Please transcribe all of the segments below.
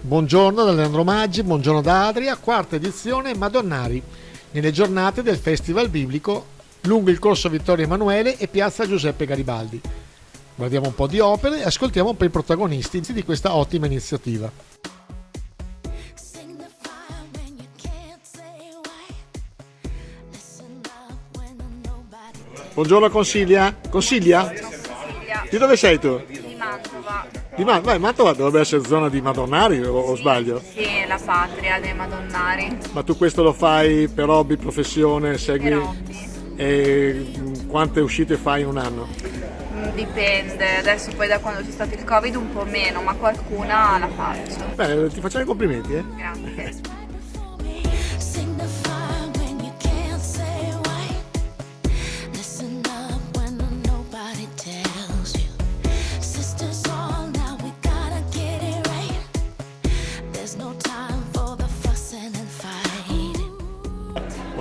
Buongiorno da Leandro Maggi, buongiorno da Adria, quarta edizione Madonnari, nelle giornate del Festival Biblico lungo il corso Vittorio Emanuele e piazza Giuseppe Garibaldi. Guardiamo un po' di opere e ascoltiamo un po' i protagonisti di questa ottima iniziativa. Buongiorno Consiglia. Consiglia? Di dove sei tu? Di Mantova. Beh, Mantova dovrebbe essere zona di Madonnari o sbaglio? Sì, la patria dei Madonnari. Ma tu questo lo fai per hobby, professione, segui? Per hobby. E quante uscite fai in un anno? Dipende, adesso poi da quando c'è stato il Covid un po' meno, ma qualcuna la faccio. Beh, ti facciamo i complimenti, eh? Grazie.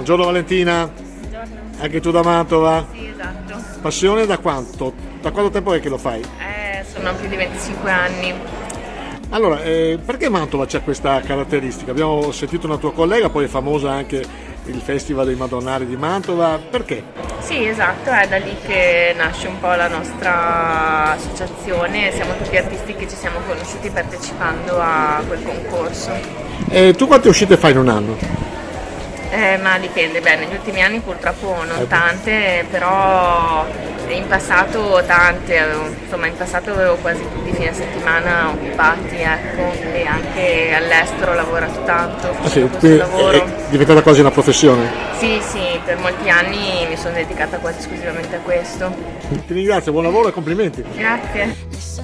Buongiorno Valentina. Buongiorno. Anche tu da Mantova? Sì, esatto. Passione da quanto? Da quanto tempo è che lo fai? Sono più di 25 anni. Allora, perché Mantova c'è questa caratteristica? Abbiamo sentito una tua collega, poi è famosa anche il Festival dei Madonnari di Mantova. Perché? Sì, esatto, è da lì che nasce un po' la nostra associazione. Siamo tutti artisti che ci siamo conosciuti partecipando a quel concorso. Tu quante uscite fai in un anno? Ma dipende, negli ultimi anni purtroppo non tante, però in passato tante, in passato avevo quasi tutti i fine settimana occupati, ecco, e anche all'estero ho lavorato tanto, facevo questo lavoro. È diventata quasi una professione? Sì, per molti anni mi sono dedicata quasi esclusivamente a questo. Ti ringrazio, buon lavoro e complimenti. Grazie.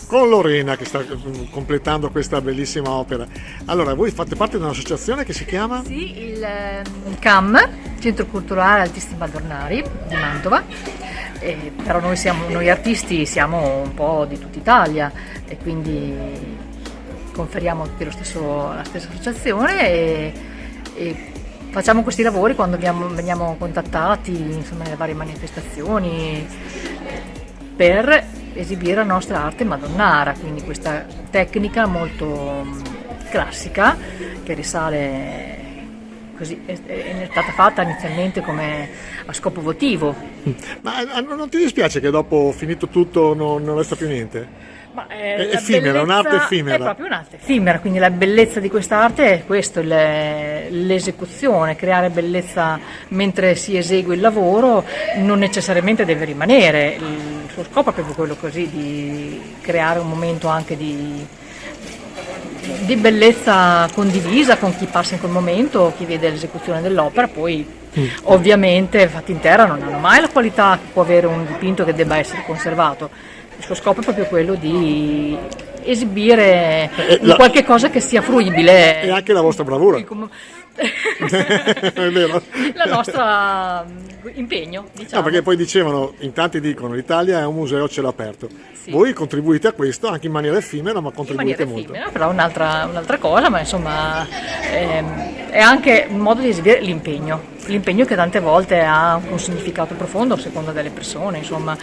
Con Lorena che sta completando questa bellissima opera. Allora, voi fate parte di un'associazione che si chiama? Sì, il CAM, Centro Culturale Artisti Madonnari di Mantova, però noi artisti siamo un po' di tutta Italia e quindi conferiamo tutti la stessa associazione e facciamo questi lavori quando veniamo contattati, insomma, nelle varie manifestazioni per esibire la nostra arte madonnara, quindi questa tecnica molto classica che risale così, è stata fatta inizialmente come a scopo votivo. Ma non ti dispiace che dopo finito tutto non resta più niente? Ma è effimera, un'arte effimera. È proprio un'arte effimera, quindi la bellezza di quest'arte è questo, l'esecuzione, creare bellezza mentre si esegue il lavoro, non necessariamente deve rimanere. Il suo scopo è proprio quello così, di creare un momento anche di bellezza condivisa con chi passa in quel momento, chi vede l'esecuzione dell'opera. Poi ovviamente fatti in terra non hanno mai la qualità che può avere un dipinto che debba essere conservato. Il suo scopo è proprio quello di esibire qualche cosa che sia fruibile. E anche la vostra bravura. È vero? La nostra impegno, diciamo. No, perché poi dicevano, in tanti dicono, l'Italia è un museo a cielo aperto. Sì. Voi contribuite a questo anche in maniera effimera, ma contribuite In maniera molto. effimera, però un'altra cosa, ma insomma è anche un modo di esibire l'impegno che tante volte ha un significato profondo a seconda delle persone, insomma,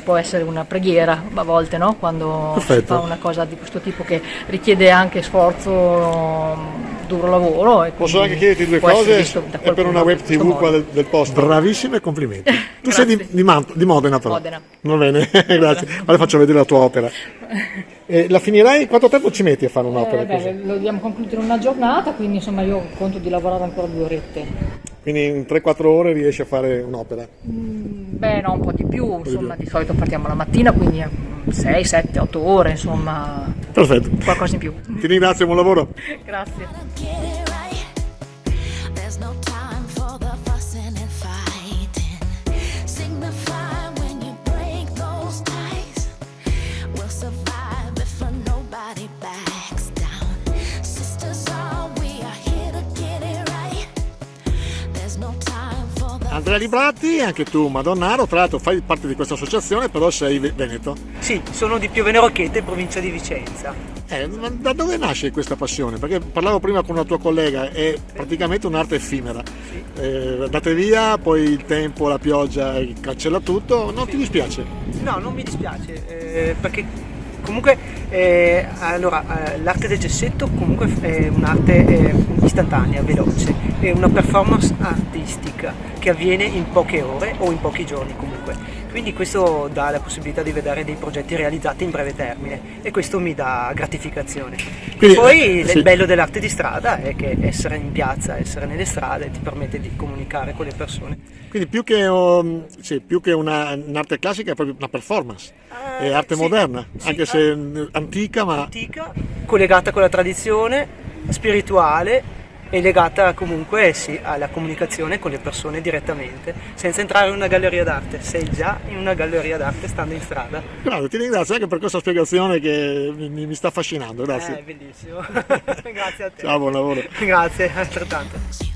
può essere una preghiera a volte, no? Quando Perfetto. si fa una cosa di questo tipo che richiede anche sforzo, duro lavoro. E Posso anche chiederti due cose? È per una web tv qua del posto. Bravissima e complimenti. Tu sei di Modena però. Modena. Va bene, grazie. Ora faccio vedere la tua opera. La finirai? Quanto tempo ci metti a fare un'opera così? Lo dobbiamo concludere in una giornata, quindi insomma io conto di lavorare ancora 2 orette. Quindi in 3-4 ore riesci a fare un'opera? No, un po' di più, insomma, di solito partiamo la mattina, quindi 6, 7, 8 ore, insomma. Perfetto. Qualcosa in più. Ti ringrazio, buon lavoro. Grazie. No time. Andrea Libratti, anche tu madonnaro, tra l'altro fai parte di questa associazione, però sei veneto. Sì, sono di Piovene Rocchette, provincia di Vicenza. Ma da dove nasce questa passione? Perché parlavo prima con una tua collega, è praticamente un'arte effimera. Andate via, poi il tempo, la pioggia cancella tutto, non ti dispiace? No, non mi dispiace, perché comunque l'arte del gessetto comunque è un'arte istantanea, veloce, è una performance artistica che avviene in poche ore o in pochi giorni comunque. Quindi questo dà la possibilità di vedere dei progetti realizzati in breve termine e questo mi dà gratificazione. Quindi, Poi sì. il bello dell'arte di strada è che essere in piazza, essere nelle strade ti permette di comunicare con le persone. Quindi più che un'arte classica è proprio una performance, è arte Sì, moderna, sì, anche se antica, ma antica, collegata con la tradizione, spirituale e legata comunque alla comunicazione con le persone direttamente, senza entrare in una galleria d'arte. Sei già in una galleria d'arte stando in strada. Grazie, ti ringrazio anche per questa spiegazione che mi sta affascinando, grazie. Bellissimo. Grazie a te. Ciao, buon lavoro. Grazie, altrettanto.